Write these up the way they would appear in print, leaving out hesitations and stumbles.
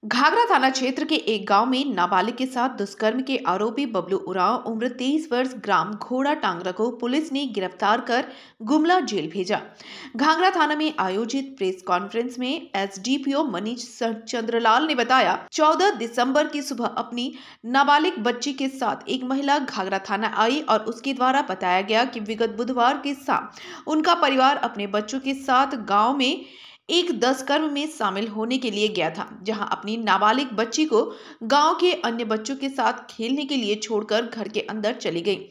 घाघरा थाना क्षेत्र के एक गांव में नाबालिग के साथ दुष्कर्म के आरोपी बबलू उरांव उम्र 23 वर्ष ग्राम घोड़ा टांगरा को पुलिस ने गिरफ्तार कर गुमला जेल भेजा। घाघरा थाना में आयोजित प्रेस कॉन्फ्रेंस में एसडीपीओ मनीष चंद्रलाल ने बताया, 14 दिसंबर की सुबह अपनी नाबालिग बच्ची के साथ एक महिला घाघरा थाना आई और उसके द्वारा बताया गया कि विगत बुधवार की शाम उनका परिवार अपने बच्चों के साथ गाँव में एक दुष्कर्म में शामिल होने के लिए गया था, जहां अपनी नाबालिग बच्ची को गांव के अन्य बच्चों के साथ खेलने के लिए छोड़कर घर के अंदर चली गई।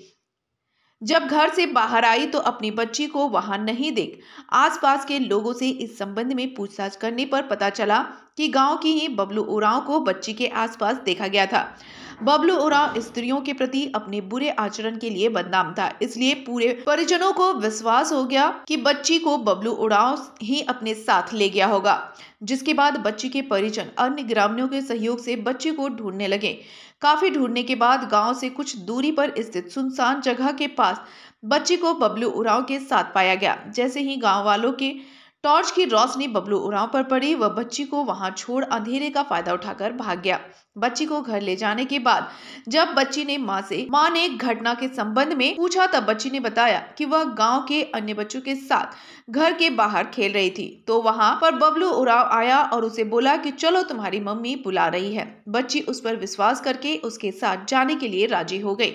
जब घर से बाहर आई तो अपनी बच्ची को वहां नहीं देख आसपास के लोगों से इस संबंध में पूछताछ करने पर पता चला कि गांव की ही बबलू उरांव को बच्ची के आसपास देखा गया था। बबलू उरांव स्त्रियों के प्रति अपने बुरे आचरण के लिए बदनाम था, इसलिए पूरे परिजनों को विश्वास हो गया कि बच्ची को बबलू उरांव ही अपने साथ ले गया होगा। जिसके बाद बच्ची के परिजन अन्य ग्रामीणों के सहयोग से बच्ची को ढूंढने लगे। काफी ढूंढने के बाद गांव से कुछ दूरी पर स्थित सुनसान जगह के पास बच्ची को बबलू उरांव के साथ पाया गया। जैसे ही गांव वालों के टॉर्च की रोशनी बबलू उरांव पर पड़ी, वह बच्ची को वहां छोड़ अंधेरे का फायदा उठाकर भाग गया। बच्ची को घर ले जाने के बाद जब बच्ची ने मां ने घटना के संबंध में पूछा, तब बच्ची ने बताया कि वह गांव के अन्य बच्चों के साथ घर के बाहर खेल रही थी, तो वहां पर बबलू उरांव आया और उसे बोला कि चलो तुम्हारी मम्मी बुला रही है। बच्ची उस पर विश्वास करके उसके साथ जाने के लिए राजी हो गई,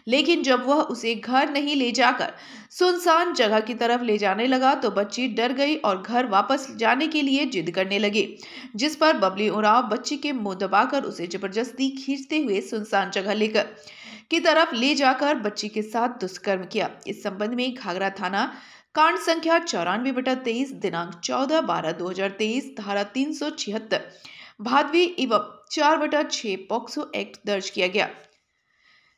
लेकिन जब वह उसे घर नहीं ले जाकर सुनसान जगह की तरफ ले जाने लगा तो बच्ची डर गई और घर वापस जाने के लिए जिद करने लगी, जिस पर बबलू उरांव बच्ची के मुंह दबाकर उसे जबरदस्ती खींचते हुए सुनसान जगह लेकर की तरफ ले जाकर बच्ची के साथ दुष्कर्म किया। इस संबंध में घाघरा थाना कांड संख्या 94/23 दिनांक 14/12/2023 धारा 376 भादवी एवं 4/6 पॉक्सो एक्ट दर्ज किया गया।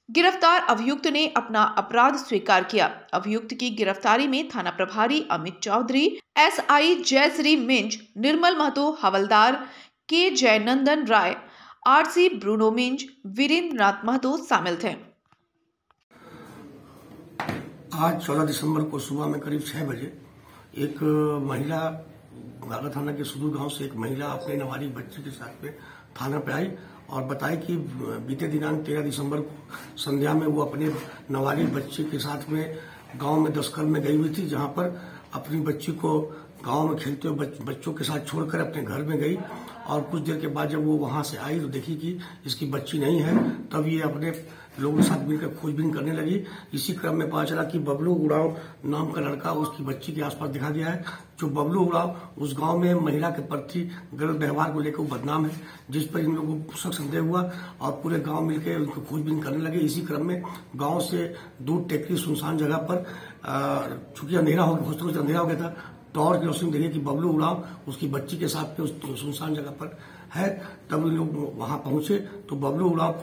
गिरफ्तार अभियुक्त ने अपना अपराध स्वीकार किया। अभियुक्त की गिरफ्तारी में थाना प्रभारी अमित चौधरी, एसआई जयश्री मिंज, निर्मल महतो, हवलदार के जयनंदन राय, आरसी ब्रूनो मिंज, वीरेंद्र नाथ महतो शामिल थे। आज 14 दिसंबर को सुबह में करीब 6 बजे एक महिला घाघरा थाना के सुदूर गांव से एक महिला अपने नाबालिग बच्ची के साथ में थाना पे आई और बताई कि बीते दिनांक 13 दिसंबर को संध्या में वो अपने नाबालिग बच्ची के साथ में गांव में दुष्कर्म में गई हुई थी, जहां पर अपनी बच्ची को गांव में खेलते हुए बच्चों के साथ छोड़कर अपने घर में गई और कुछ देर के बाद जब वो वहां से आई तो देखी कि इसकी बच्ची नहीं है। तब ये अपने लोगों के साथ मिलकर खोजबीन करने लगी। इसी क्रम में पता चला कि बबलू उरांव नाम का लड़का उसकी बच्ची के आसपास दिखा गया है। जो बबलू उरांव उस गांव में महिला के प्रति गलत व्यवहार को लेकर बदनाम है, जिस पर इन लोगों को शक संदेह हुआ और पूरे गांव मिलकर उनको खोजबीन करने लगे। इसी क्रम में गांव से दूर टेकरी सुनसान जगह पर चूंकि अंधेरा हो गया था, टॉर्च की रोशनी देखी कि बबलू उरांव उसकी बच्ची के साथ में उस सुनसान जगह पर है। तब लोग वहां पहुंचे तो बबलू उरांव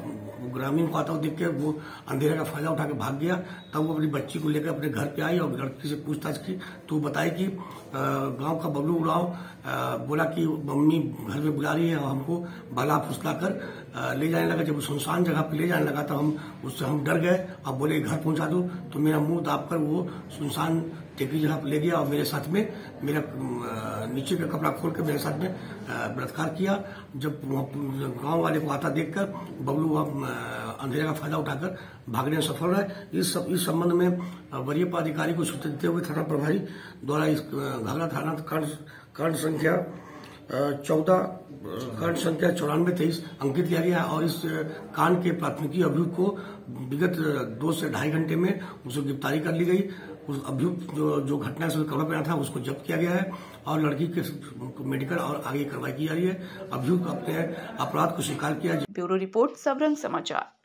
ग्रामीण को आता हुआ देख के वो अंधेरे का फायदा उठा के भाग गया। तब वो अपनी बच्ची को लेकर अपने घर पे आई और लड़की से पूछताछ की तो बताई कि गांव का बबलू उरांव बोला कि मम्मी घर में बुला रही है और हमको भला फुसला कर ले जाने लगा। जब सुनसान जगह पे ले जाने लगा तो हम डर गए और बोले घर पहुंचा दो, तो मेरा मुंह दाब कर वो सुनसान टेकरी जगह पर ले गया और मेरे साथ में मेरा नीचे का कपड़ा खोल कर मेरे साथ में बलात्कार किया। जब गांव वाले को आता देखकर बबलू अंधेरे का फायदा उठाकर भागने में सफल रहे। इस संबंध में वरीय पदाधिकारी को सूचना देते हुए थाना प्रभारी द्वारा इस घाघरा थाना कांड संख्या 94/23 अंकित किया गया और इस कांड के प्राथमिकी अभियुक्त को विगत 2 से 2.5 घंटे में उसको गिरफ्तारी कर ली गई। उस अभियुक्त जो घटना से कवर पे था उसको जब्त किया गया है और लड़की के मेडिकल और आगे कार्रवाई की जा रही है। अभियुक्त अपने अपराध को स्वीकार किया। ब्यूरो रिपोर्ट, सबरंग समाचार।